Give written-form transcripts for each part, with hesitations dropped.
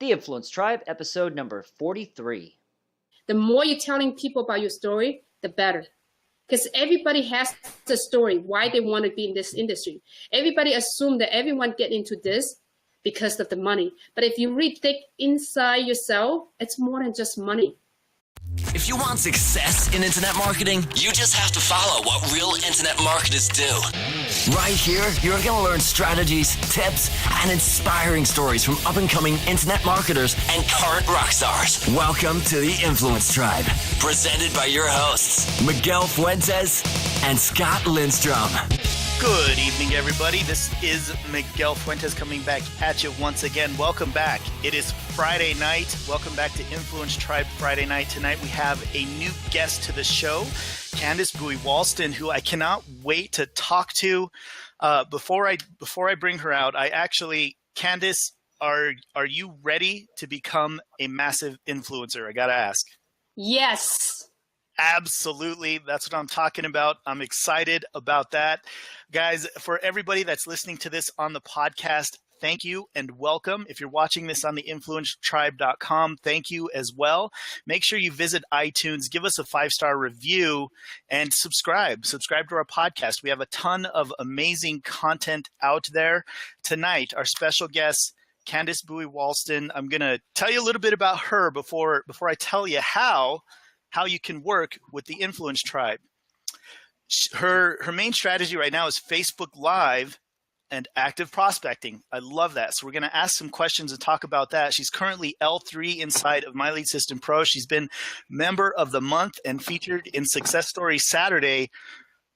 The Influence Tribe, episode number 43. The more you're telling people about your story, the better. Because everybody has a story why they want to be in this industry. Everybody assumes that everyone get into this because of the money. But if you really think inside yourself, it's more than just money. If you want success in internet marketing, you just have to follow what real internet marketers do. Right here, you're going to learn strategies, tips, and inspiring stories from up-and-coming internet marketers and current rock stars. Welcome to the Influence Tribe, presented by your hosts, Miguel Fuentes and Scott Lindstrom. Good evening, everybody. This is Miguel Fuentes coming back at you once again. Welcome back. It is Friday night. Welcome back to Influence Tribe Friday night. Tonight we have a new guest to the show, Candice Bui-Walston, who I cannot wait to talk to. Before I bring her out, Candice, are you ready to become a massive influencer? I gotta ask. Yes. Absolutely. That's what I'm talking about. I'm excited about that. Guys, for everybody that's listening to this on the podcast, thank you and welcome. If you're watching this on the influencetribe.com, thank you as well. Make sure you visit iTunes, give us a 5-star review, and subscribe. Subscribe to our podcast. We have a ton of amazing content out there. Tonight, our special guest, Candice Bui-Walston. I'm going to tell you a little bit about her before I tell you how you can work with the Influence Tribe. Her main strategy right now is Facebook Live and active prospecting. I love that. So we're going to ask some questions and talk about that. She's currently L3 inside of My Lead System Pro. She's been Member of the Month and featured in Success Story Saturday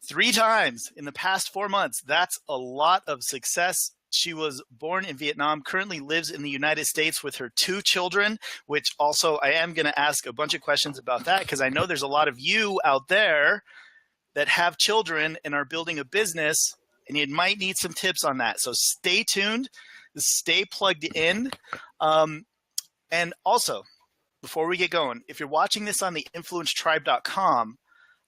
3 times in the past 4 months. That's a lot of success. She was born in Vietnam, currently lives in the United States with her 2 children, which also I am going to ask a bunch of questions about that because I know there's a lot of you out there that have children and are building a business, and you might need some tips on that. So stay tuned, stay plugged in. And also, before we get going, if you're watching this on the influencetribe.com,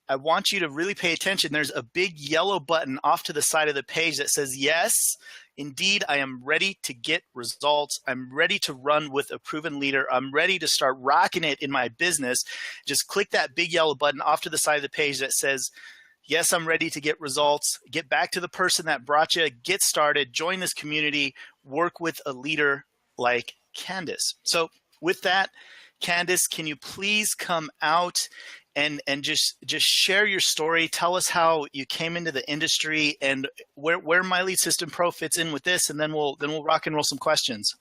I want you to really pay attention. There's a big yellow button off to the side of the page that says, yes, indeed, I am ready to get results. I'm ready to run with a proven leader. I'm ready to start rocking it in my business. Just click that big yellow button off to the side of the page that says, yes, I'm ready to get results. Get back to the person that brought you. Get started. Join this community. Work with a leader like Candice. So with that, Candice, can you please come out and just share your story? Tell us how you came into the industry and where My Lead System Pro fits in with this, and then we'll rock and roll some questions.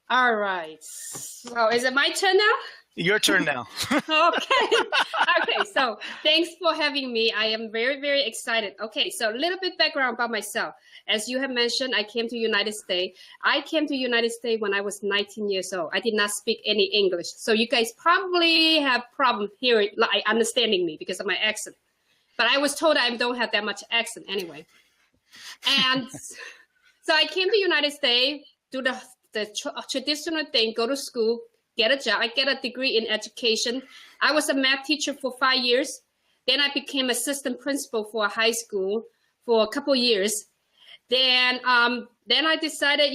All right. So is it my turn now? Your turn now. Okay. So thanks for having me. I am very, very excited. Okay. So a little bit background about myself. As you have mentioned, I came to United States. I came to United States when I was 19 years old. I did not speak any English. So you guys probably have problem hearing, like understanding me because of my accent. But I was told I don't have that much accent anyway. And so I came to United States, do the traditional thing, go to school, get a job. I get a degree in education. I was a math teacher for 5 years. Then I became assistant principal for a high school for a couple years. Then I decided,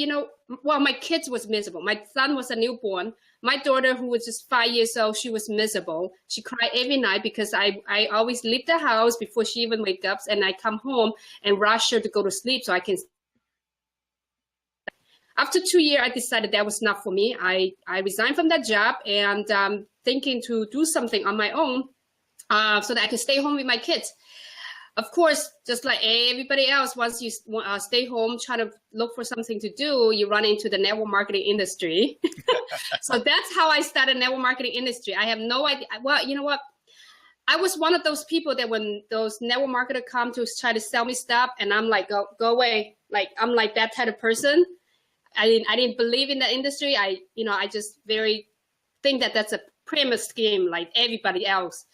my kids was miserable. My son was a newborn. My daughter, who was just 5 years old, she was miserable. She cried every night because I always leave the house before she even wakes up, and I come home and rush her to go to sleep so I can. After 2 years, I decided that was not for me. I resigned from that job and thinking to do something on my own so that I could stay home with my kids. Of course, just like everybody else, once you stay home, try to look for something to do, you run into the network marketing industry. So that's how I started network marketing industry. I have no idea. Well, you know what? I was one of those people that when those network marketers come to try to sell me stuff, and I'm like, go away. Like, I'm like that type of person. I didn't believe in the industry. I just very think that that's a pyramid scheme like everybody else.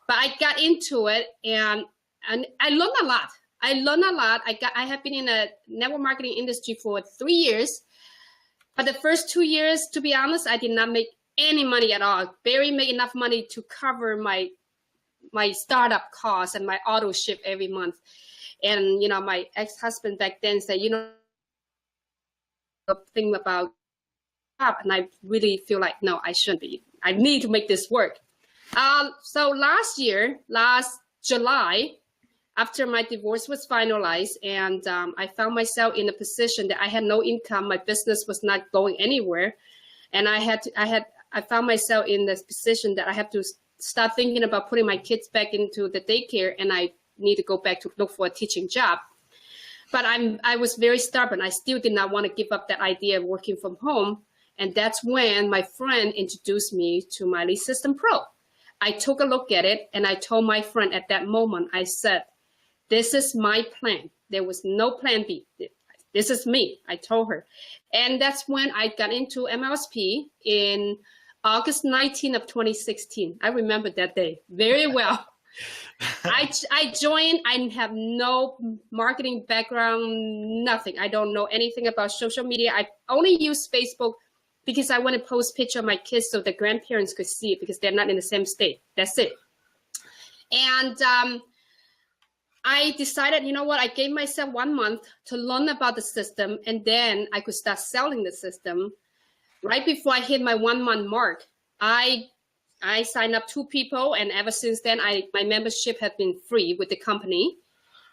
But I got into it and I learned a lot. I have been in the network marketing industry for 3 years. But the first 2 years, to be honest, I did not make any money at all. Barely made enough money to cover my startup costs and my auto ship every month. And, my ex-husband back then said, think about and I really feel like, no, I shouldn't be. I need to make this work. So last July, after my divorce was finalized, and I found myself in a position that I had no income, my business was not going anywhere, and I found myself in this position that I have to start thinking about putting my kids back into the daycare, and I need to go back to look for a teaching job. But I was very stubborn. I still did not want to give up that idea of working from home. And that's when my friend introduced me to Miley System Pro. I took a look at it, and I told my friend at that moment, I said, this is my plan. There was no plan B. This is me, I told her. And that's when I got into MLSP in August 19 of 2016. I remember that day very well. I joined. I have no marketing background, nothing. I don't know anything about social media. I only use Facebook because I want to post picture of my kids so the grandparents could see it because they're not in the same state. That's it. And I decided, you know what, I gave myself 1 month to learn about the system, and then I could start selling the system. Right before I hit my 1 month mark, I signed up 2 people, and ever since then, my membership has been free with the company.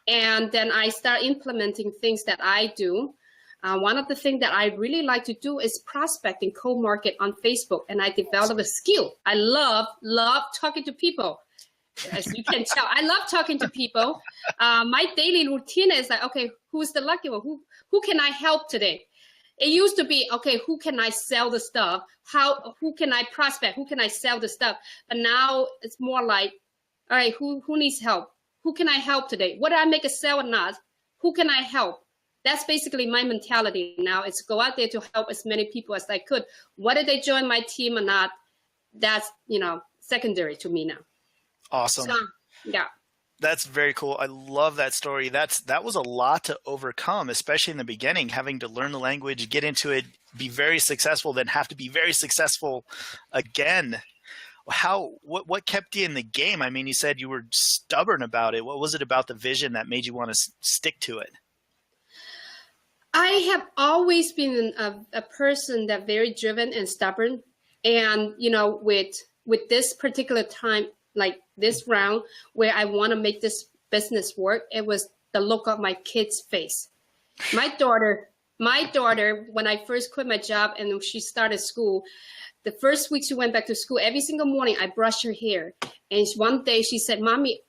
And then I start implementing things that I do. One of the things that I really like to do is prospect and co-market on Facebook, and I develop a skill. I love talking to people. As you can tell, I love talking to people. My daily routine is like, okay, who's the lucky one? Who can I help today? It used to be, okay, who can I sell the stuff? Who can I prospect? Who can I sell the stuff? But now it's more like, all right, who needs help? Who can I help today? Whether I make a sale or not, who can I help? That's basically my mentality now. It's go out there to help as many people as I could. Whether they join my team or not, that's, secondary to me now. Awesome. So, yeah. That's very cool. I love that story. That was a lot to overcome, especially in the beginning, having to learn the language, get into it, be very successful, then have to be very successful again. What kept you in the game? I mean, you said you were stubborn about it. What was it about the vision that made you want to stick to it? I have always been a person that very driven and stubborn. And, with this particular time, like this round where I want to make this business work, it was the look of my kid's face. My daughter, when I first quit my job and she started school, the first week she went back to school, every single morning I brushed her hair. And one day she said, Mommy,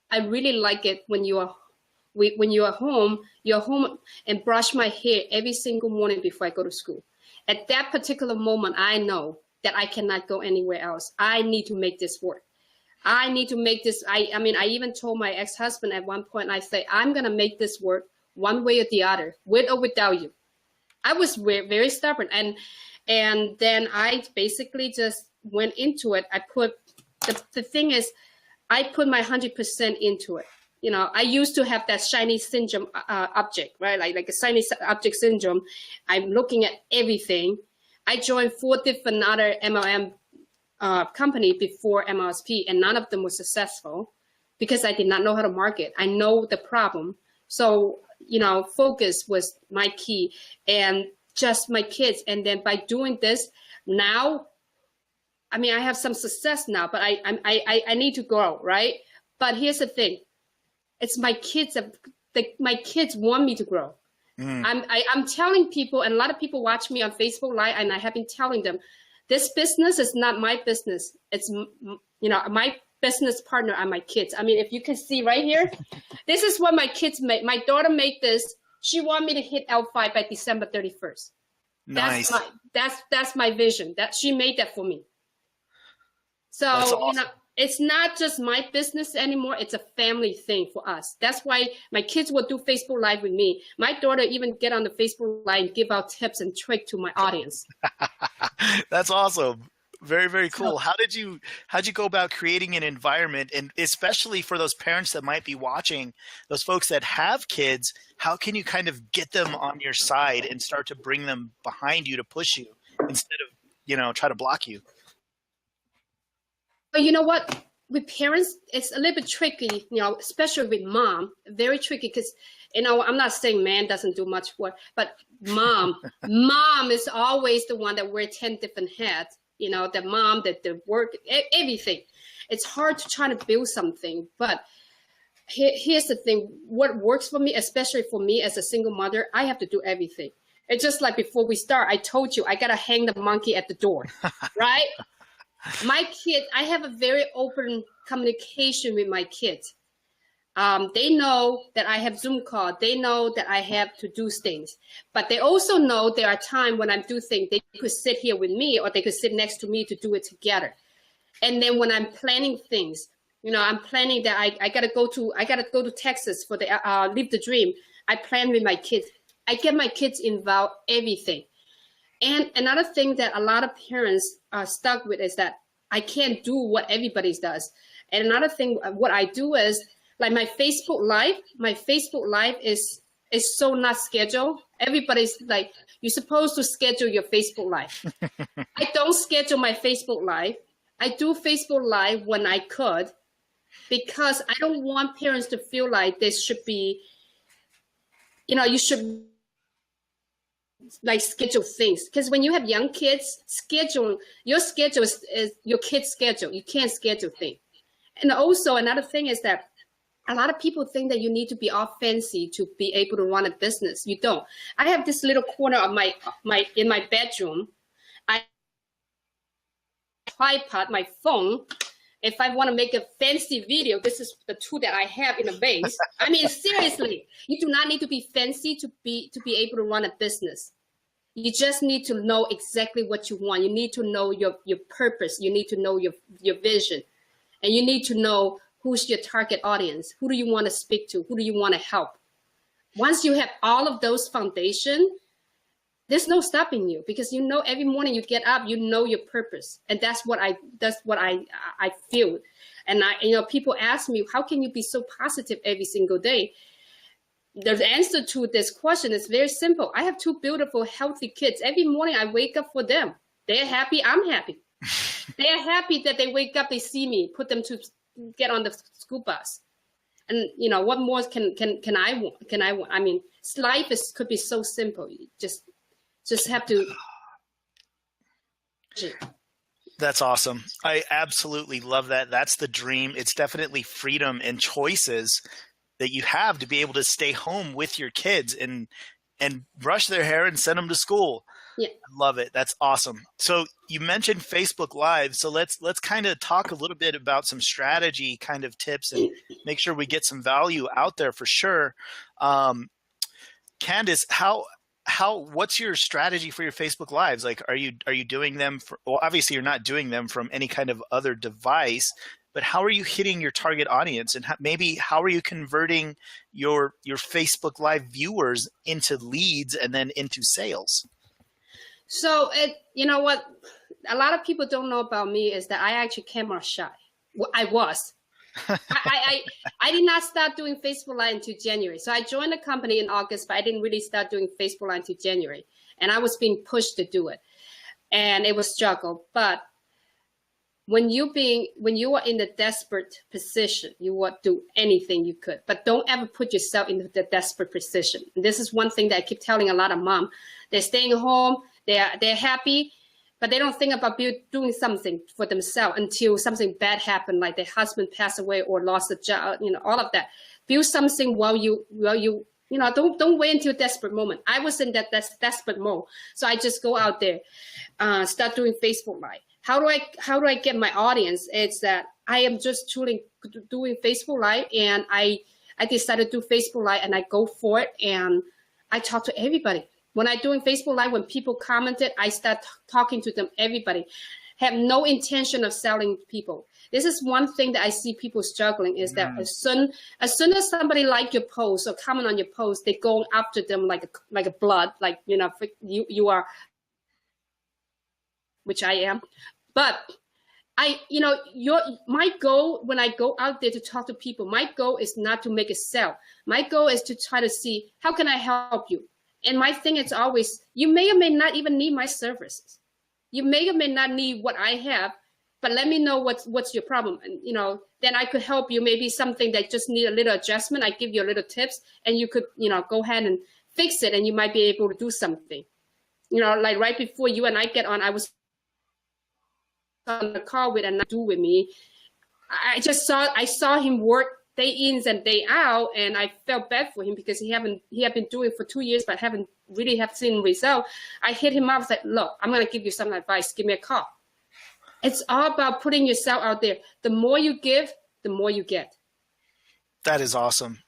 I really like it when you are home and brush my hair every single morning before I go to school. At that particular moment, I know that I cannot go anywhere else. I need to make this work. I need to make this. I even told my ex-husband at one point, I say, I'm going to make this work one way or the other, with or without you. I was very stubborn. And then I basically just went into it. The thing is, I put my 100% into it. I used to have that shiny syndrome object, right? Like a shiny object syndrome. I'm looking at everything. I joined 4 different other MLM company before MLSP, and none of them was successful because I did not know how to market. I know the problem. So, focus was my key, and just my kids. And then by doing this now, I have some success now, but I need to grow, right? But here's the thing. It's my kids. My kids want me to grow. I'm telling people, and a lot of people watch me on Facebook Live, and I have been telling them, this business is not my business. It's, my business partner are my kids. If you can see right here, this is what my kids made. My daughter made this. She wanted me to hit L5 by December 31st. Nice. That's my vision. That she made that for me. So, awesome. It's not just my business anymore. It's a family thing for us. That's why my kids will do Facebook Live with me. My daughter even get on the Facebook Live and give out tips and tricks to my audience. That's awesome. Very, very cool. How'd you go about creating an environment, and especially for those parents that might be watching, those folks that have kids, how can you kind of get them on your side and start to bring them behind you to push you instead of, try to block you? But you know what? With parents, it's a little bit tricky, especially with mom, very tricky because I'm not saying man doesn't do much work, but mom is always the one that wears 10 different hats. The mom, the work, everything. It's hard to try to build something, but here's the thing. What works for me, especially for me as a single mother, I have to do everything. It's just like before we start, I told you, I got to hang the monkey at the door, right? My kids, I have a very open communication with my kids. They know that I have Zoom call. They know that I have to do things, but they also know there are times when I do things, they could sit here with me or they could sit next to me to do it together. And then when I'm planning things, I'm planning that I gotta go to Texas for the Live the Dream. I plan with my kids. I get my kids involved everything. And another thing that a lot of parents are stuck with is that I can't do what everybody does. And another thing, what I do is like my Facebook Live is so not scheduled. Everybody's like, you're supposed to schedule your Facebook Live. I don't schedule my Facebook Live. I do Facebook Live when I could, because I don't want parents to feel like this should be, you should like schedule things, because when you have young kids, your schedule is your kid's schedule. You can't schedule things. And also another thing is that a lot of people think that you need to be all fancy to be able to run a business. You don't. I have this little corner of in my bedroom. I tripod, my phone. If I want to make a fancy video, this is the tool that I have in the base. I mean, seriously, you do not need to be fancy to be able to run a business. You just need to know exactly what you want. You need to know your purpose. You need to know your vision. And you need to know who's your target audience. Who do you want to speak to? Who do you want to help? Once you have all of those foundation, there's no stopping you, because every morning you get up, your purpose. And that's what I feel. And people ask me, how can you be so positive every single day? The answer to this question is very simple. I have two beautiful, healthy kids. Every morning I wake up for them. They're happy, I'm happy. They're happy that they wake up, they see me, put them to get on the school bus. And what more can I want? I mean, life could be so simple. You just have to. That's awesome. I absolutely love that. That's the dream. It's definitely freedom and choices that you have to be able to stay home with your kids and brush their hair and send them to school. Yeah. I love it. That's awesome. So you mentioned Facebook Live. So let's kind of talk a little bit about some strategy kind of tips and make sure we get some value out there for sure. Candice, what's your strategy for your Facebook Lives? Like, are you doing them well, obviously you're not doing them from any kind of other device, but how are you hitting your target audience, and how are you converting your Facebook Live viewers into leads and then into sales? So what a lot of people don't know about me is that I actually camera shy. Well, I was. I did not start doing Facebook Live until January. So I joined the company in August, but I didn't really start doing Facebook Live until January. And I was being pushed to do it. And it was a struggle. But when you are in the desperate position, you will do anything you could. But don't ever put yourself in the desperate position. And this is one thing that I keep telling a lot of moms. They're staying home, they're happy, but they don't think about doing something for themselves until something bad happened, like their husband passed away or lost a job, all of that. Build something while you don't wait until a desperate moment. I was in that desperate mode. So I just go out there, start doing Facebook Live. How do I get my audience? It's that I am just truly doing Facebook Live, and I decided to do Facebook Live, and I go for it, and I talk to everybody. When I'm doing Facebook Live, when people commented, I start talking to them, everybody. Have no intention of selling people. This is one thing that I see people struggling, is that as soon as somebody like your post or comment on your post, they go after them like a blood, like, you are, which I am. But my goal when I go out there to talk to people, my goal is not to make a sale. My goal is to try to see, how can I help you? And my thing is always, you may or may not even need my services. You may or may not need what I have, but let me know what's your problem. And, you know, then I could help you. Maybe something that just need a little adjustment. I give you a little tips and you could, you know, go ahead and fix it and you might be able to do something. You know, like right before you and I get on, I was on the call with and do with me. I saw him work day in and day out, and I felt bad for him because he had been doing it for 2 years, but haven't really seen result. I hit him up, I was like, look, I'm gonna give you some advice. Give me a call. It's all about putting yourself out there. The more you give, the more you get. That is awesome.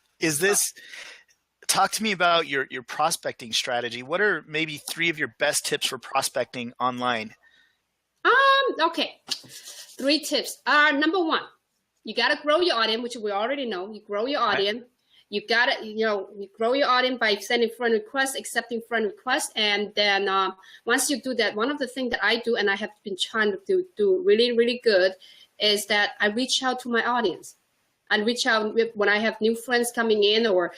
Talk to me about your prospecting strategy. What are maybe 3 of your best tips for prospecting online? Okay. 3 tips. Number 1, you got to grow your audience, which we already know. You grow your audience. Right. You got to, you grow your audience by sending friend requests, accepting friend requests. And then once you do that, one of the things that I do, and I have been trying to do really, really good, is that I reach out to my audience. I reach out when I have new friends coming in, or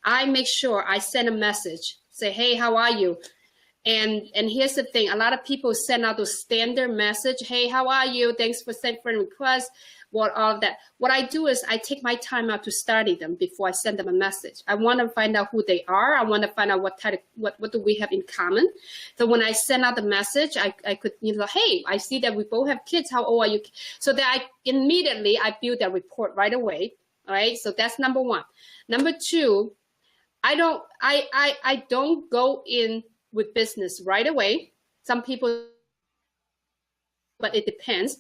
I make sure I send a message, say, hey, how are you? And here's the thing, a lot of people send out those standard message, hey, how are you? Thanks for sending friend requests, all of that. What I do is I take my time out to study them before I send them a message. I want to find out who they are. I want to find out what do we have in common. So when I send out the message, I could, hey, I see that we both have kids. How old are you? So that I immediately build that report right away. All right. So that's number 1. Number 2, I don't go in with business right away. Some people, but it depends.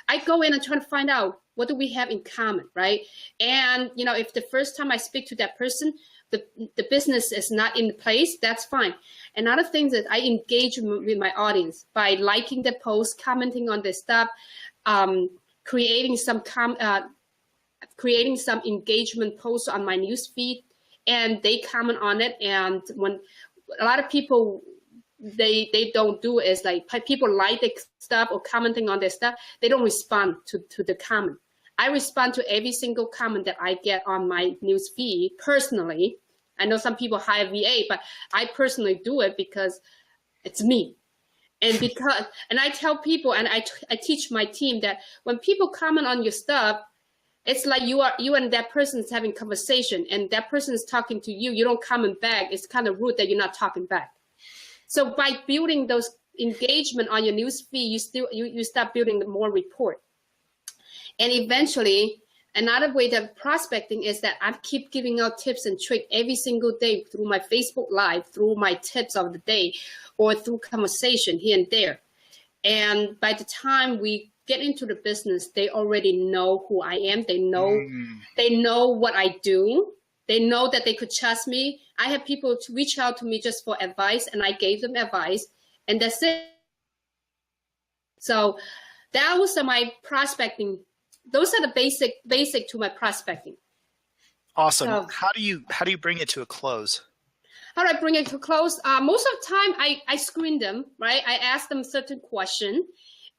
I go in and try to find out what do we have in common, right? And if the first time I speak to that person, the business is not in place, that's fine. Another thing is I engage with my audience by liking the post, commenting on their stuff, creating some engagement posts on my news feed, and they comment on it. And when a lot of people, they don't do is like people like the stuff or commenting on their stuff, they don't respond to the comment. I respond to every single comment that I get on my news feed personally. I know some people hire VA, but I personally do it because it's me. And I tell people, and I teach my team that when people comment on your stuff, it's like you and that person is having conversation, and that person is talking to you. You don't comment back. It's kind of rude that you're not talking back. So by building those engagement on your news feed, you start building more report. And eventually, another way that prospecting is that I keep giving out tips and tricks every single day through my Facebook Live, through my tips of the day, or through conversation here and there. And by the time we get into the business, they already know who I am. They know what I do. They know that they could trust me. I have people to reach out to me just for advice, and I gave them advice, and that's it. So that was my prospecting. Those are the basic to my prospecting. Awesome. So, how do you bring it to a close? How do I bring it to a close? Most of the time, I screen them, right? I ask them certain questions,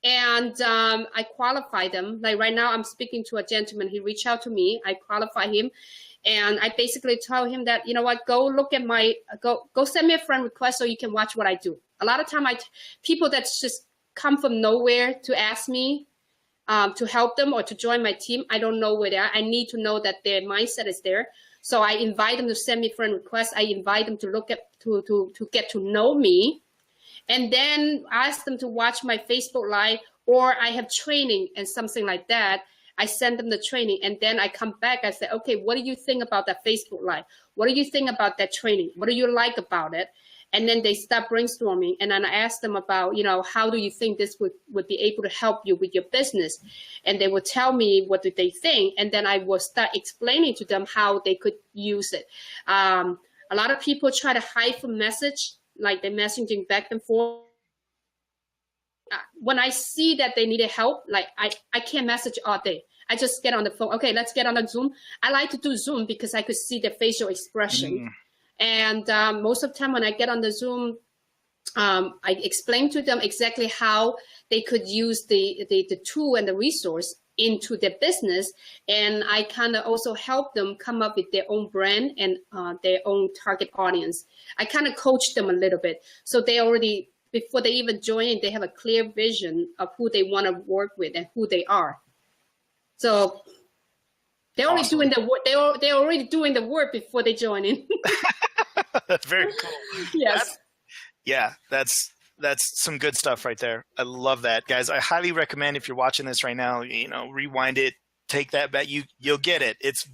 and I qualify them. Like right now, I'm speaking to a gentleman. He reached out to me. I qualify him, and I basically tell him that, go look at go send me a friend request so you can watch what I do. A lot of time, people that just come from nowhere to ask me to help them or to join my team, I don't know where they are. I need to know that their mindset is there. So I invite them to send me friend requests. I invite them to look at to get to know me, and then ask them to watch my Facebook Live, or I have training and something like that. I send them the training, and then I come back. I say, okay, what do you think about that Facebook Live? What do you think about that training? What do you like about it? And then they start brainstorming, and then I ask them about, how do you think this would be able to help you with your business? And they will tell me what do they think, and then I will start explaining to them how they could use it. A lot of people try to hide from message, like they're messaging back and forth. When I see that they needed help, like I can't message all day. I just get on the phone. Okay, let's get on the Zoom. I like to do Zoom because I could see their facial expression. And most of the time when I get on the Zoom, I explain to them exactly how they could use the tool and the resource into their business. And I kind of also help them come up with their own brand and their own target audience. I kind of coach them a little bit. So they already before they even join in, they have a clear vision of who they want to work with and who they are. So they're already doing the work. They're already doing the work before they join in. Very cool. Yes. That's some good stuff right there. I love that, guys. I highly recommend, if you're watching this right now, rewind it, take that back. You'll get it. It's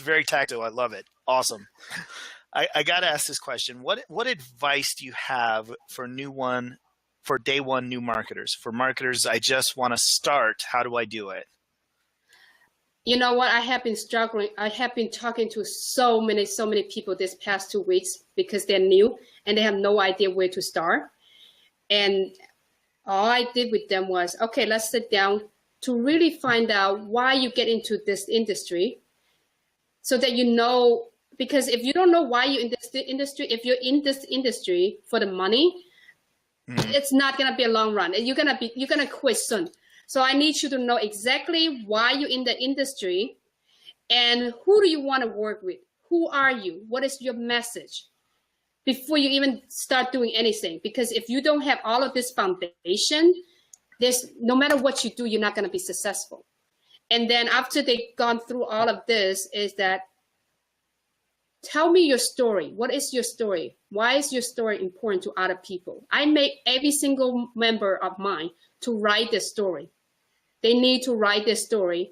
very tactile. I love it. Awesome. I got to ask this question. What advice do you have for day one new marketers? For marketers, I just want to start. How do I do it? You know what? I have been struggling. I have been talking to so many people this past 2 weeks because they're new and they have no idea where to start. And all I did with them was, okay, let's sit down to really find out why you get into this industry, so that you know, because if you don't know why you're in this industry, if you're in this industry for the money, it's not going to be a long run. You're going to quit soon. So I need you to know exactly why you're in the industry and who do you want to work with? Who are you? What is your message? Before you even start doing anything. Because if you don't have all of this foundation, no matter what you do, you're not going to be successful. And then after they've gone through all of this, is that, tell me your story. What is your story? Why is your story important to other people? I make every single member of mine to write their story. They need to write their story.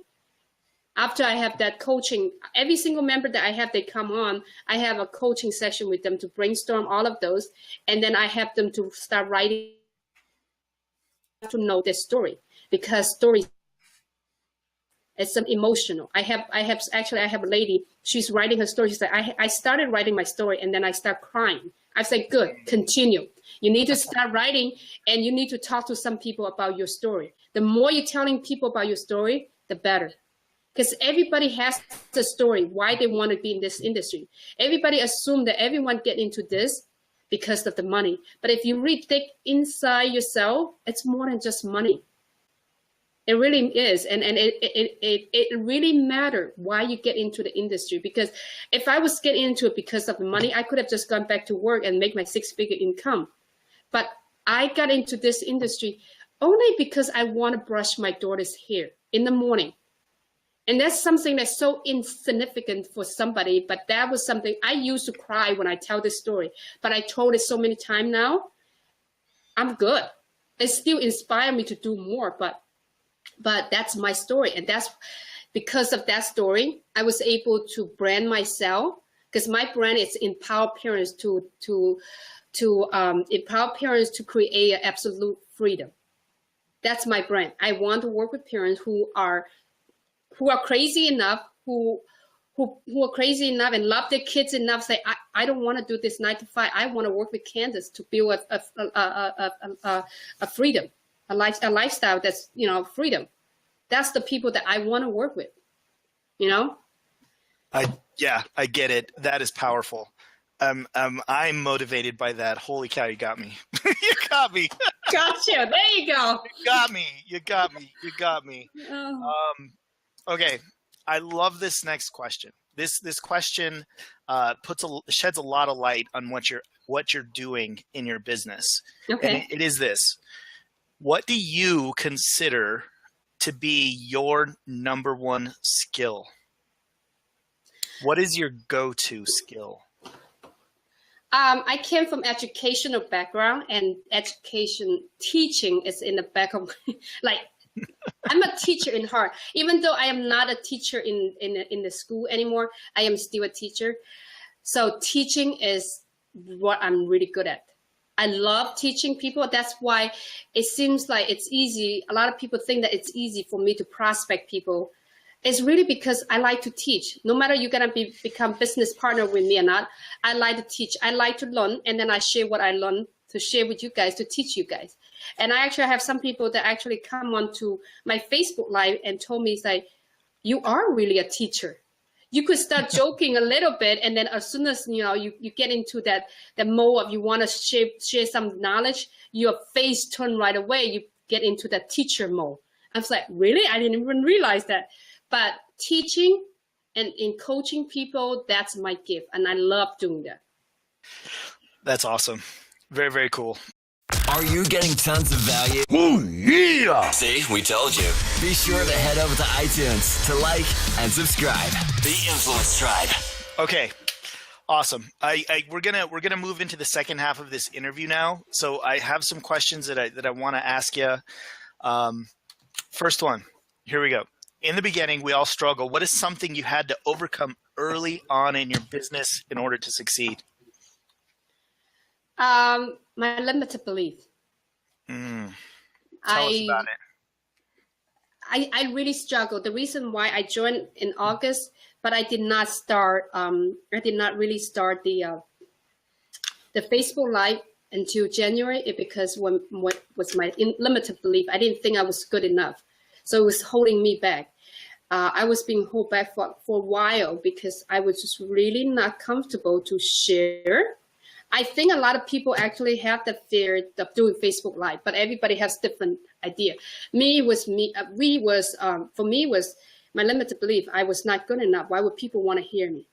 After I have that coaching, every single member that I have, they come on, I have a coaching session with them to brainstorm all of those. And then I have them to start writing, to know their story, because stories, it's some emotional. I have a lady, she's writing her story. She said, I started writing my story and then I start crying. I said, good, continue. You need to start writing and you need to talk to some people about your story. The more you're telling people about your story, the better. Because everybody has a story, why they want to be in this industry. Everybody assumes that everyone get into this because of the money. But if you really dig inside yourself, it's more than just money. It really is. And it really matters why you get into the industry. Because if I was getting into it because of the money, I could have just gone back to work and make my 6-figure income. But I got into this industry only because I want to brush my daughter's hair in the morning. And that's something that's so insignificant for somebody, but that was something I used to cry when I tell this story. But I told it so many times now, I'm good. It still inspires me to do more, but that's my story. And that's because of that story, I was able to brand myself, because my brand is empower parents to empower parents to create absolute freedom. That's my brand. I want to work with parents who are crazy enough, who are crazy enough and love their kids enough, say, I don't want to do this 9 to 5. I want to work with Candice to build a freedom, a lifestyle that's, freedom. That's the people that I want to work with, I get it. That is powerful. I'm motivated by that. Holy cow, you got me. You got me. Gotcha. There you go. You got me. Oh. Okay. I love this next question. This question sheds a lot of light on what you're doing in your business. Okay. And it is this. What do you consider to be your number one skill? What is your go-to skill? I came from educational background, and teaching is in the back of like, I'm a teacher in heart. Even though I am not a teacher in the school anymore, I am still a teacher. So teaching is what I'm really good at. I love teaching people. That's why it seems like it's easy. A lot of people think that it's easy for me to prospect people. It's really because I like to teach. No matter you're going to become business partner with me or not, I like to teach. I like to learn, and then I share what I learn to share with you guys, to teach you guys. And I actually have some people that actually come onto my Facebook Live and told me, like, you are really a teacher. You could start joking a little bit, and then as soon as you get into that mode of you want to share some knowledge, your face turn right away. You get into that teacher mode. I was like, really? I didn't even realize that. But teaching and in coaching people, that's my gift, and I love doing that. That's awesome. Very, very cool. Are you getting tons of value? Oh, yeah! See, we told you. Be sure to head over to iTunes to like and subscribe. The Influence Tribe. Okay. Awesome. We're gonna move into the second half of this interview now. So I have some questions that I want to ask you. First one. Here we go. In the beginning, we all struggle. What is something you had to overcome early on in your business in order to succeed? My limited belief. Tell us about it. I really struggled. The reason why I joined in August, but I did not start. I did not really start the Facebook Live until January, because what was my limited belief. I didn't think I was good enough, so it was holding me back. I was being held back for a while because I was just really not comfortable to share. I think a lot of people actually have the fear of doing Facebook Live, but everybody has different idea. For me was my limited belief. I was not good enough. Why would people want to hear me?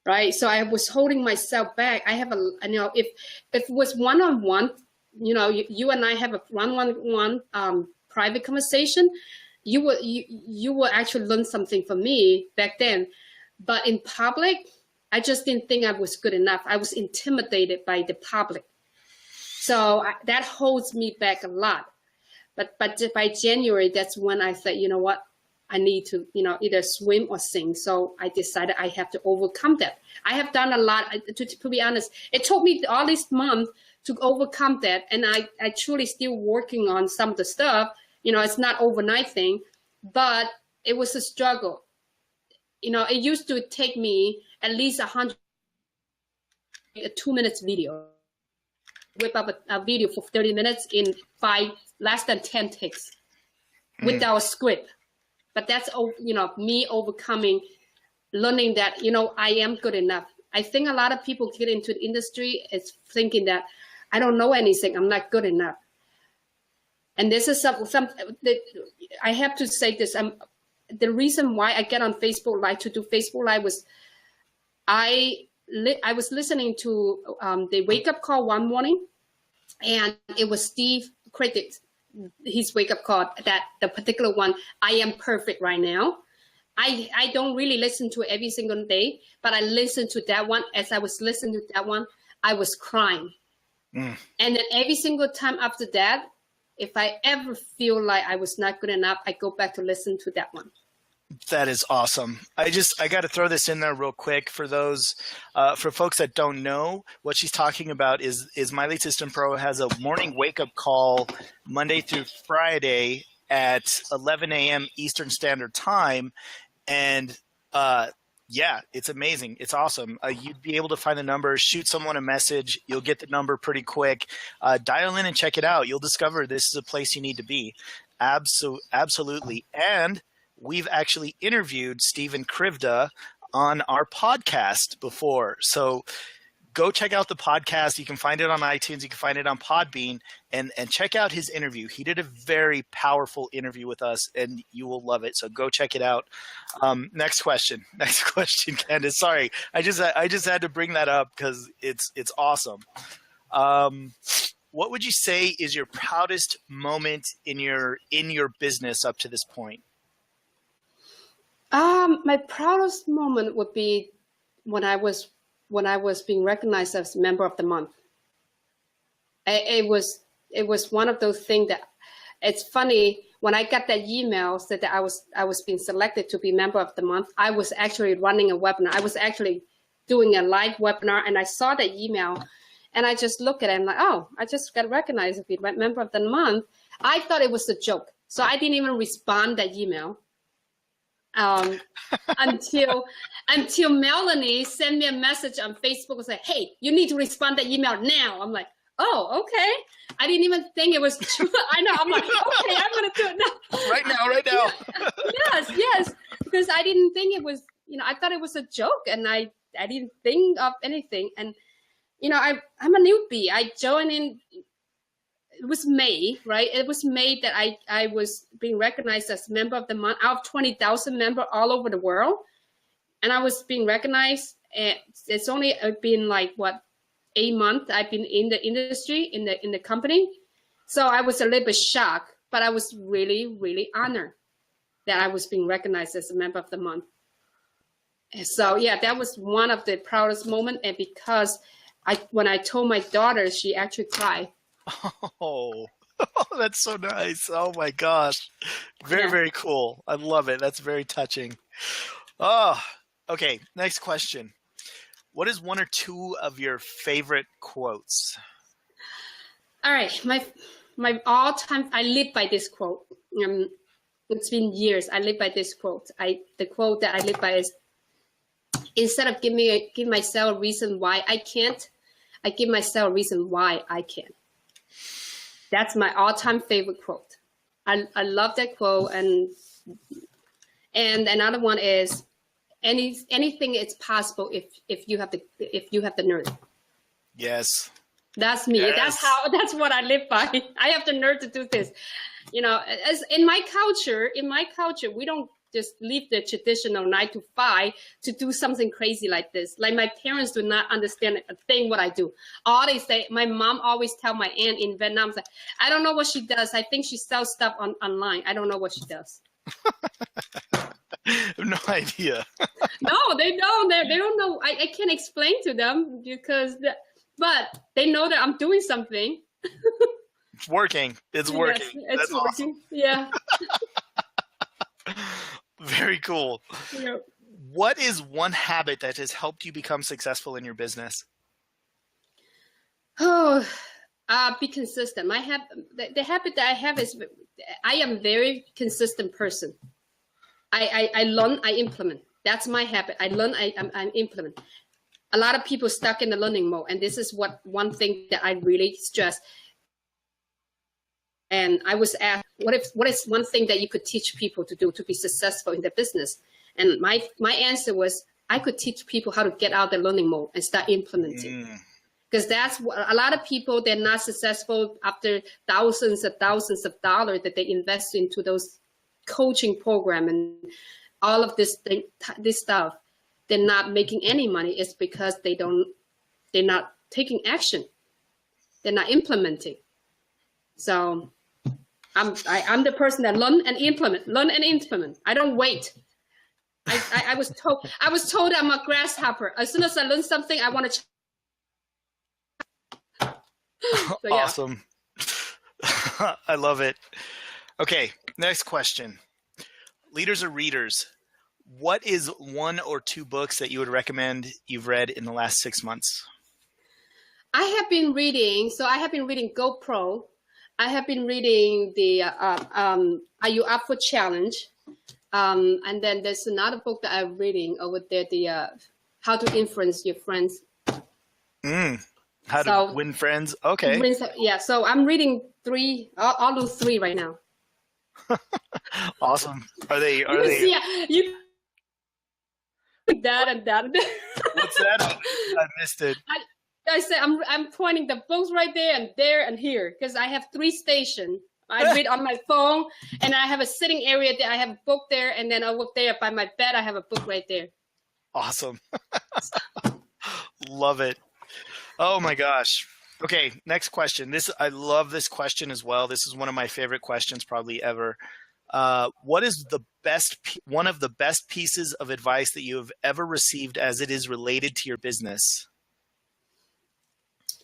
Right. So I was holding myself back. I have if it was one-on-one, you and I have a one-on-one private conversation, you will actually learn something from me back then. But in public, I just didn't think I was good enough. I was intimidated by the public. So that holds me back a lot. But by January, that's when I said, you know what, I need to, either swim or sing. So I decided I have to overcome that. I have done a lot, to be honest. It took me all this month to overcome that. And I truly still working on some of the stuff. It's not overnight thing, but it was a struggle. It used to take me at least a 2-minute video. Whip up a video for 30 minutes in less than 10 takes without a script. But that's, me overcoming, learning that, I am good enough. I think a lot of people get into the industry is thinking that I don't know anything, I'm not good enough. And this is some I have to say this. The reason why I get on Facebook Live to do Facebook Live was I was listening to the wake up call one morning, and it was Steve Critic, his wake up call, that the particular one, I am perfect right now. I don't really listen to it every single day, but I listened to that one. As I was listening to that one, I was crying. And then every single time after that, if I ever feel like I was not good enough, I go back to listen to that one. That is awesome. I got to throw this in there real quick for those, for folks that don't know what she's talking about is My Lead System Pro has a morning wake up call Monday through Friday at 11 a.m. Eastern Standard Time. And, yeah, it's amazing. It's awesome. You'd be able to find the number, shoot someone a message. You'll get the number pretty quick. Dial in and check it out. You'll discover this is a place you need to be. Absolutely. And we've actually interviewed Stephen Krivda on our podcast before. So go check out the podcast. You can find it on iTunes. You can find it on Podbean, and check out his interview. He did a very powerful interview with us, and you will love it. So go check it out. Next question, Candice. Sorry, I just had to bring that up because it's awesome. What would you say is your proudest moment in your business up to this point? My proudest moment would be when I was being recognized as member of the month. It was one of those things that, it's funny, when I got that email said that I was being selected to be member of the month, I was actually running a webinar. I was actually doing a live webinar, and I saw that email, and I just looked at it and like, oh, I just got recognized as being member of the month. I thought it was a joke, so I didn't even respond that email. Until Melanie sent me a message on Facebook and said, hey, you need to respond to that email now. I'm like, oh, okay. I didn't even think it was true. I know. I'm like, okay, I'm going to do it now. Right now. Yes. Because I didn't think it was, I thought it was a joke, and I didn't think of anything. And, I'm a newbie. I joined in. It was May, right? It was May that I was being recognized as member of the month out of 20,000 members all over the world. And I was being recognized. And it's only been like, 8 months I've been in the industry, in the company. So I was a little bit shocked, but I was really, really honored that I was being recognized as a member of the month. So yeah, that was one of the proudest moments. And because when I told my daughter, she actually cried. Oh, that's so nice. Oh my gosh. Very, very cool. I love it. That's very touching. Oh, okay. Next question. What is one or two of your favorite quotes? All right. My all-time, I live by this quote. It's been years. I live by this quote. The quote that I live by is, instead of give myself a reason why I can't, I give myself a reason why I can. That's my all-time favorite quote. I love that quote. And another one is, anything is possible if you have the nerve. Yes. That's me. Yes. That's what I live by. I have the nerve to do this. As in my culture, we don't just leave the traditional 9 to 5 to do something crazy like this. Like my parents do not understand a thing what I do. All they say, my mom always tell my aunt in Vietnam, like, I don't know what she does. I think she sells stuff online. I don't know what she does. I have no idea. No, they don't. They don't know. I can't explain to them but they know that I'm doing something. It's working. It's working. Yes, it's working. Awesome. Yeah. Very cool. Yep. What is one habit that has helped you become successful in your business? Oh, be consistent. The habit that I have is I am a very consistent person. I learn, I implement. That's my habit. I learn, I implement. A lot of people stuck in the learning mode, and this is one thing that I really stress. And I was asked, what is one thing that you could teach people to do to be successful in their business? And my answer was, I could teach people how to get out of the learning mode and start implementing. Because that's what a lot of people, they're not successful after thousands of dollars that they invest into those coaching program and all of this stuff. They're not making any money. It's because they're not taking action. They're not implementing. So I'm the person that learn and implement. I don't wait. I was told I'm a grasshopper. As soon as I learn something, I want to. So, yeah. Awesome. I love it. Okay, next question. Leaders or readers, what is one or two books that you would recommend you've read in the last 6 months? I have been reading GoPro. I have been reading the Are You Up for Challenge? And then there's another book that I'm reading over there, the How to Influence Your Friends. How to win friends. Okay. Yeah, so I'm reading all those three right now. Awesome. Are they? Yeah, you that and that. What's that? I missed it. I said I'm pointing the books right there and here because I have 3 stations. I read on my phone, and I have a sitting area there. I have a book there, and then over there by my bed, I have a book right there. Awesome. Love it. Oh my gosh. Okay, next question. I love this question as well. This is one of my favorite questions probably ever. What is one of the best pieces of advice that you have ever received as it is related to your business?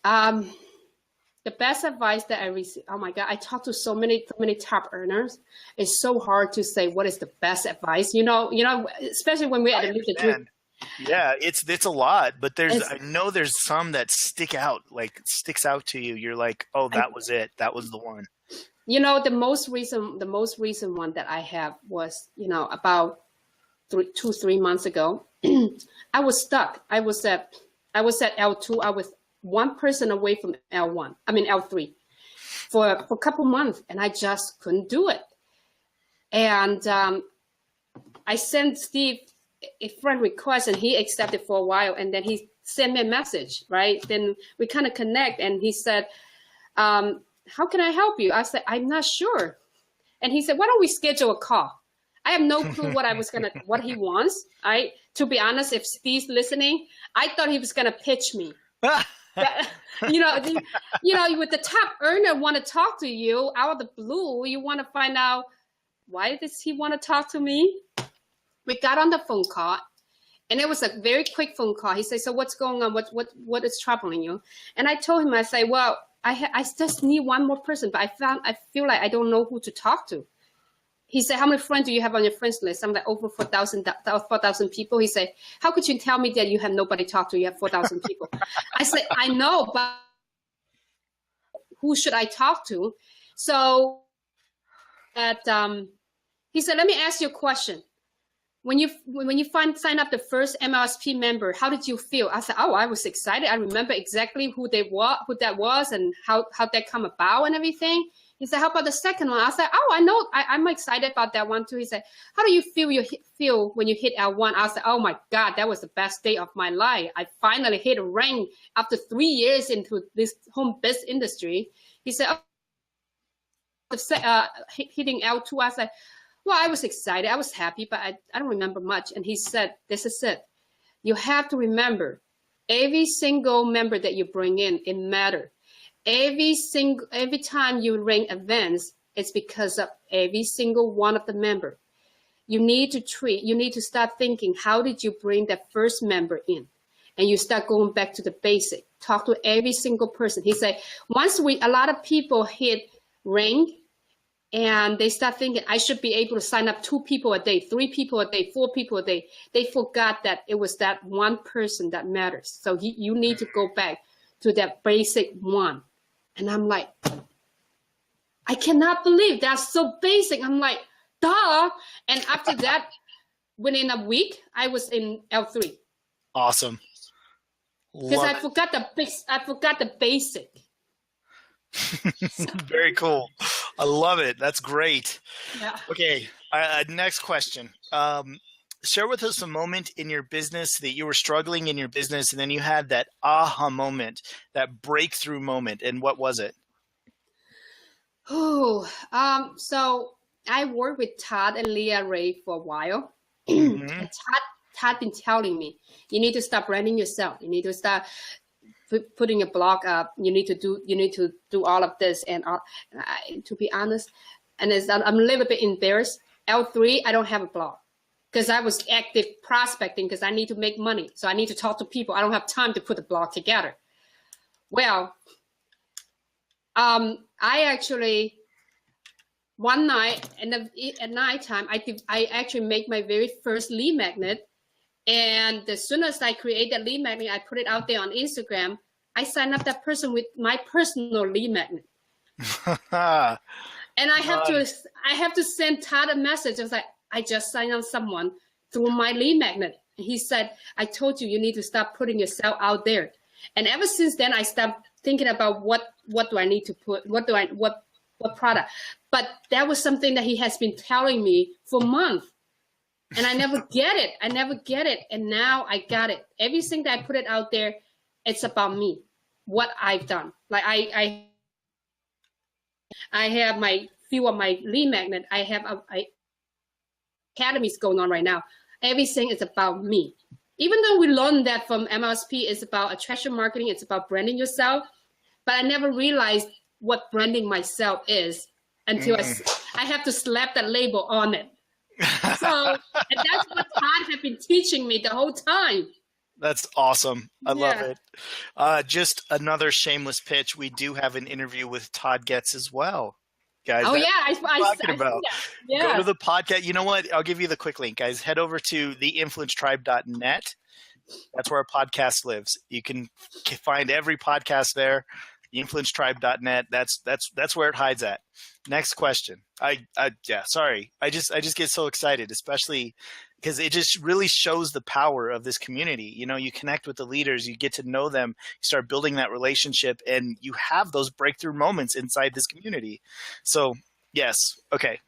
The best advice that I received, oh my God, I talk to so many top earners. It's so hard to say what is the best advice, especially when we're at a leadership group. Yeah, it's a lot, but I know there's some that sticks out to you. You're like, oh, that was it. That was the one. The most recent one that I have was, about 2-3 months ago. I was stuck. I was at L2. I was one person away from L3 for a couple months, and I just couldn't do it. And I sent Steve a friend request, and he accepted for a while, and then he sent me a message, right? Then we kind of connect, and he said, how can I help you? I said, I'm not sure. And he said, why don't we schedule a call? I have no clue what he wants. To be honest, if Steve's listening, I thought he was gonna pitch me. you know, with the top earner want to talk to you out of the blue, you want to find out, why does he want to talk to me? We got on the phone call, and it was a very quick phone call. He said, so what's going on? What is troubling you? And I told him, I say, well, I just need one more person, but I feel like I don't know who to talk to. He said, how many friends do you have on your friends list? I'm like, over 4,000 people. He said, how could you tell me that you have nobody to talk to? You have 4,000 people. I said, I know, but who should I talk to? So he said, let me ask you a question. When you sign up the first MLSP member, how did you feel? I said, oh, I was excited. I remember exactly who that was and how that come about and everything. He said, how about the second one? I said, oh, I know. I'm excited about that one too. He said, how do you feel when you hit L1? I said, oh my God, that was the best day of my life. I finally hit a rank after 3 years into this home biz industry. He said, hitting L2. I said, well, I was excited. I was happy, but I don't remember much. And he said, this is it. You have to remember, every single member that you bring in, it matters. Every time you rank events, it's because of every single one of the member. You need to start thinking, how did you bring that first member in? And you start going back to the basic. Talk to every single person. He said, a lot of people hit rank and they start thinking, I should be able to sign up 2 people a day, 3 people a day, 4 people a day. They forgot that it was that one person that matters. So you need to go back to that basic one. And I'm like, I cannot believe that's so basic. I'm like, duh. And after that, within a week, I was in L3. Awesome. Because I forgot the basic. Very cool. I love it. That's great. Yeah. Okay. Next question. Share with us a moment in your business that you were struggling in your business, and then you had that aha moment, that breakthrough moment. And what was it? Oh, so I worked with Todd and Leah Ray for a while. Mm-hmm. And Todd been telling me, you need to start branding yourself. You need to start putting a blog up. You need to do all of this. And to be honest, and I'm a little bit embarrassed. L3, I don't have a blog. Because I was active prospecting because I need to make money. So I need to talk to people. I don't have time to put the blog together. Well, I actually, one night at nighttime, I actually make my very first lead magnet. And as soon as I create that lead magnet, I put it out there on Instagram. I sign up that person with my personal lead magnet. And I have to send Todd a message. I was like, I just signed on someone through my lead magnet. He said, I told you need to start putting yourself out there. And ever since then, I stopped thinking about what do I need to put, what product. But that was something that he has been telling me for months. And I never get it. And now I got it. Everything that I put it out there, it's about me, what I've done. Like I have my few of my lead magnet. I have academies going on right now. Everything is about me. Even though we learned that from MLSP, it's about attraction marketing, it's about branding yourself. But I never realized what branding myself is until I have to slap that label on it. So and that's what Todd had been teaching me the whole time. That's awesome. I love it. Just another shameless pitch. We do have an interview with Todd Getz as well. Guys, oh yeah, I Go to the podcast. You know what? I'll give you the quick link, guys. Head over to theinfluencetribe.net. That's where our podcast lives. You can find every podcast there. Theinfluencetribe.net. That's where it hides at. Next question. Sorry. I just get so excited, especially because it just really shows the power of this community. You know, you connect with the leaders, you get to know them, you start building that relationship, and you have those breakthrough moments inside this community. So yes. Okay.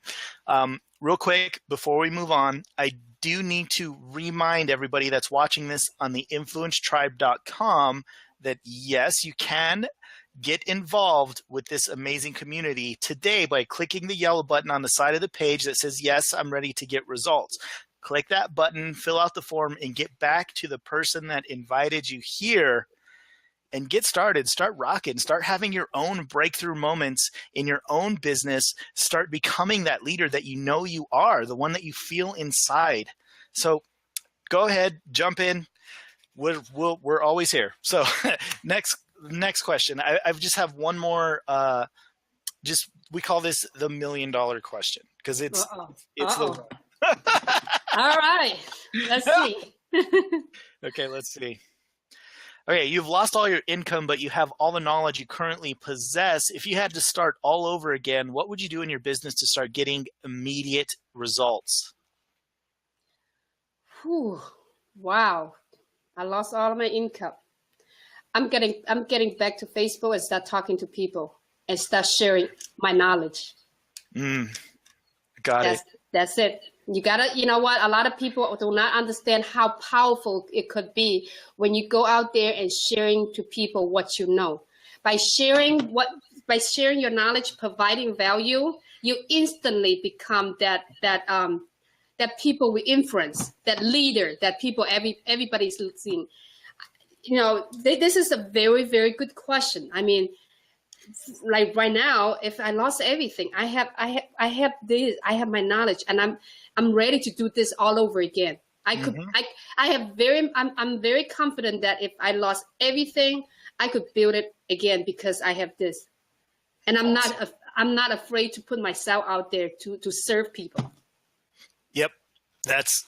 Real quick, before we move on, I do need to remind everybody that's watching this on the influencetribe.com that yes, you can get involved with this amazing community today by clicking the yellow button on the side of the page that says, yes, I'm ready to get results. Click that button, fill out the form, and get back to the person that invited you here and get started. Start rocking. Start having your own breakthrough moments in your own business. Start becoming that leader that you know you are, the one that you feel inside. So go ahead, jump in. We're always here. So next question. I just have one more. We call this the $1 million question because it's the. All right, let's see. Okay, let's see. Okay, you've lost all your income, but you have all the knowledge you currently possess. If you had to start all over again, what would you do in your business to start getting immediate results? Whew. Wow, I lost all of my income. I'm getting back to Facebook and start talking to people and start sharing my knowledge. Got it. That's it. You gotta, you know what? A lot of people do not understand how powerful it could be when you go out there and sharing to people what you know. By sharing your knowledge, providing value, you instantly become that people will influence, that leader, that people everybody's seeing. You know, this is a very, very good question. I mean, like right now, if I lost everything, I have this, I have my knowledge, and I'm ready to do this all over again. I'm very confident that if I lost everything, I could build it again because I have this, and I'm not afraid to put myself out there to serve people. Yep, that's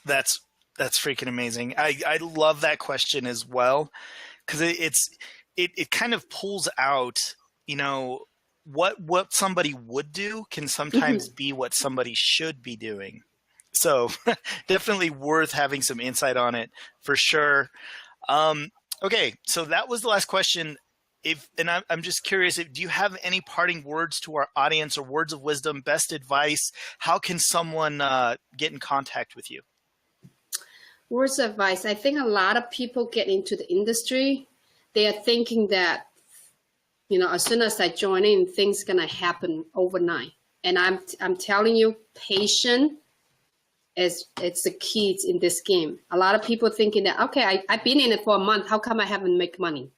freaking amazing. I love that question as well because it kind of pulls out. You know, what somebody would do can sometimes be what somebody should be doing. So definitely worth having some insight on it for sure. Okay, so that was the last question. I'm just curious, do you have any parting words to our audience or words of wisdom, best advice? How can someone get in contact with you? Words of advice. I think a lot of people get into the industry. They are thinking that, you know, as soon as I join in, things gonna happen overnight. And I'm telling you, patience it's the key in this game. A lot of people thinking that, okay, I've been in it for a month. How come I haven't made money?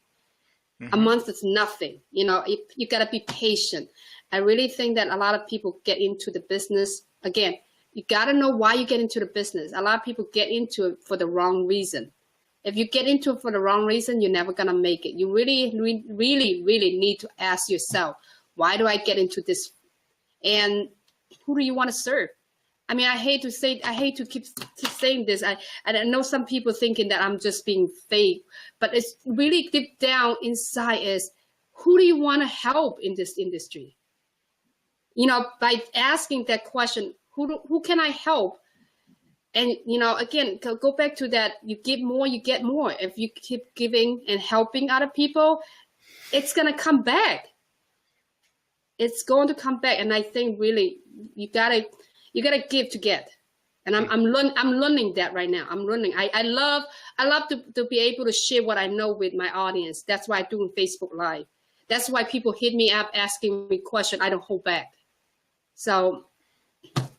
A month is nothing. You know, you gotta be patient. I really think that a lot of people get into the business. Again, you gotta know why you get into the business. A lot of people get into it for the wrong reason. If you get into it for the wrong reason, you're never going to make it. You really, really, really need to ask yourself, why do I get into this? And who do you want to serve? I mean, I hate to keep saying this. I know some people thinking that I'm just being fake, but it's really deep down inside is, who do you want to help in this industry? You know, by asking that question, who can I help? And, you know, again, go back to that. You give more, you get more. If you keep giving and helping other people, it's going to come back. It's going to come back. And I think really you gotta give to get. And I'm learning that right now. I'm learning. I love to be able to share what I know with my audience. That's why I do Facebook Live. That's why people hit me up asking me questions. I don't hold back. So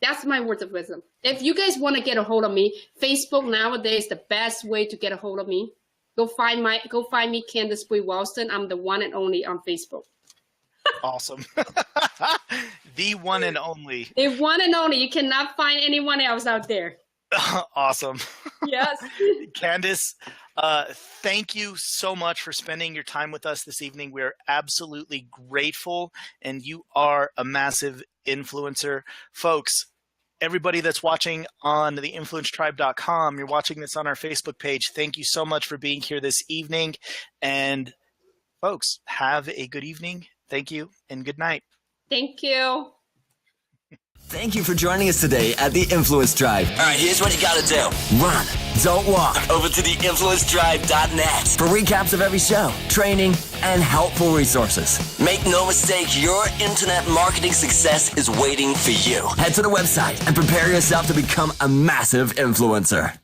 that's my words of wisdom. If you guys want to get a hold of me, Facebook nowadays is the best way to get a hold of me. Go find me, Candice Bui-Walston. I'm the one and only on Facebook. Awesome. The one and only. The one and only. You cannot find anyone else out there. Awesome. Yes. Candice, thank you so much for spending your time with us this evening. We're absolutely grateful, and you are a massive influencer. Folks, everybody that's watching on theinfluencetribe.com, you're watching this on our Facebook page, thank you so much for being here this evening. And folks, have a good evening. Thank you, and good night. Thank you. Thank you for joining us today at The Influence Tribe. All right, here's what you got to do. Run, don't walk. Over to theinfluencetribe.net for recaps of every show, training, and helpful resources. Make no mistake, your internet marketing success is waiting for you. Head to the website and prepare yourself to become a massive influencer.